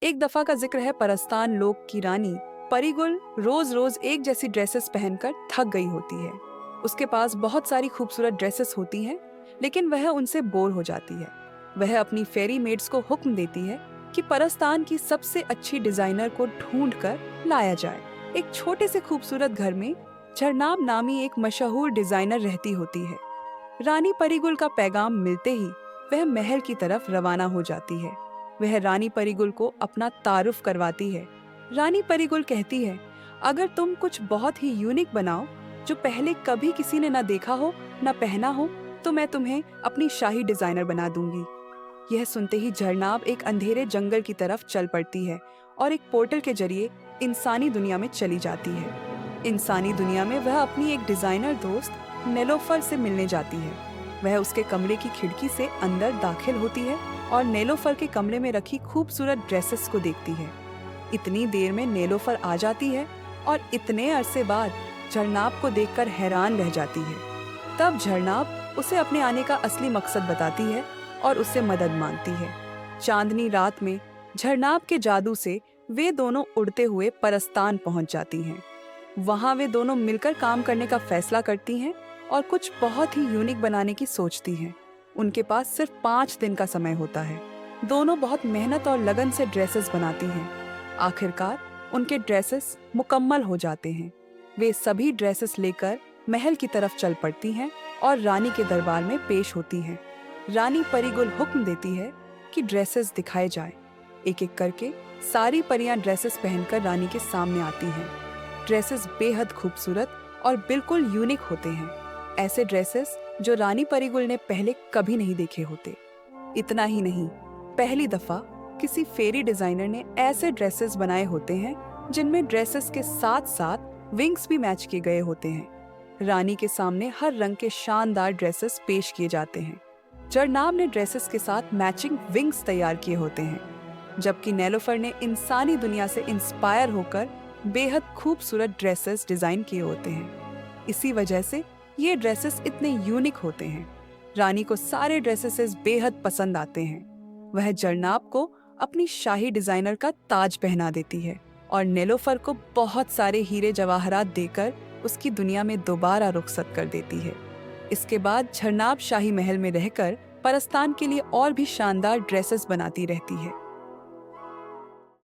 एक दफा का जिक्र है, परस्तान लोक की रानी परिगुल रोज रोज एक जैसी ड्रेसेस पहनकर थक गई होती है। उसके पास बहुत सारी खूबसूरत ड्रेसेस होती हैं, लेकिन वह उनसे बोर हो जाती है। वह अपनी फेरी मेड्स को हुक्म देती है कि परस्तान की सबसे अच्छी डिजाइनर को ढूंढ कर लाया जाए। एक छोटे से खूबसूरत घर में झरनाब नामी एक मशहूर डिजाइनर रहती होती है। रानी परिगुल का पैगाम मिलते ही वह महल की तरफ रवाना हो जाती है। वह रानी परिगुल को अपना तारुफ करवाती है। रानी परिगुल कहती है, अगर तुम कुछ बहुत ही यूनिक बनाओ जो पहले कभी किसी ने न देखा हो न पहना हो, तो मैं तुम्हें अपनी शाही डिजाइनर बना दूंगी। यह सुनते ही झरनाब एक अंधेरे जंगल की तरफ चल पड़ती है और एक पोर्टल के जरिए इंसानी दुनिया में चली जाती है। इंसानी दुनिया में वह अपनी एक डिजाइनर दोस्त नेलोफर से मिलने जाती है। वह उसके कमरे की खिड़की से अंदर दाखिल होती है और नेलोफर के कमरे में रखी खूबसूरत ड्रेसेस को देखती है। इतनी देर में नेलोफर आ जाती है और इतने अरसे बाद झरनाब को देखकर हैरान रह जाती है। तब झरनाब उसे अपने आने का असली मकसद बताती है और उससे मदद मांगती है। चांदनी रात में झरनाब के जादू से वे दोनों उड़ते हुए परस्तान पहुंच जाती हैं। वहां वे दोनों मिलकर काम करने का फैसला करती हैं और कुछ बहुत ही यूनिक बनाने की सोचती हैं। उनके पास सिर्फ 5 दिन का समय होता है। दोनों बहुत मेहनत और लगन से ड्रेसेस बनाती हैं। आखिरकार उनके ड्रेसेस मुकम्मल हो जाते हैं। वे सभी ड्रेसेस लेकर महल की तरफ चल पड़ती हैं और रानी के दरबार में पेश होती हैं। रानी परिगुल हुक्म देती है कि ड्रेसेस दिखाए जाएं। एक एक करके सारी परियां ड्रेसेस पहनकर रानी के सामने आती हैं। ड्रेसेस बेहद खूबसूरत और बिल्कुल यूनिक होते हैं, ऐसे ड्रेसेस जो रानी परिगुल ने पहले कभी नहीं देखे होते। इतना ही नहीं, पहली दफा किसी फेरी डिजाइनर ने ऐसे ड्रेसेस बनाए होते हैं जिनमें ड्रेसेस के साथ साथ विंग्स भी मैच किए गए होते हैं। रानी के सामने हर रंग के शानदार ड्रेसेस पेश किए जाते हैं। झरनाब ने ड्रेसेस के साथ मैचिंग विंग्स तैयार किए होते हैं, जबकि नेलोफर ने इंसानी दुनिया से इंस्पायर होकर बेहद खूबसूरत ड्रेसेस डिजाइन किए होते हैं। इसी वजह से ये ड्रेसेस इतने यूनिक होते हैं। रानी को सारे ड्रेसेस बेहद पसंद आते हैं। वह झरनाब को अपनी शाही डिजाइनर का ताज पहना देती है और नेलोफर को बहुत सारे हीरे जवाहरात देकर उसकी दुनिया में दोबारा रुखसत कर देती है। इसके बाद झरनाब शाही महल में रहकर परस्तान के लिए और भी शानदार ड्रेसेस बनाती रहती है।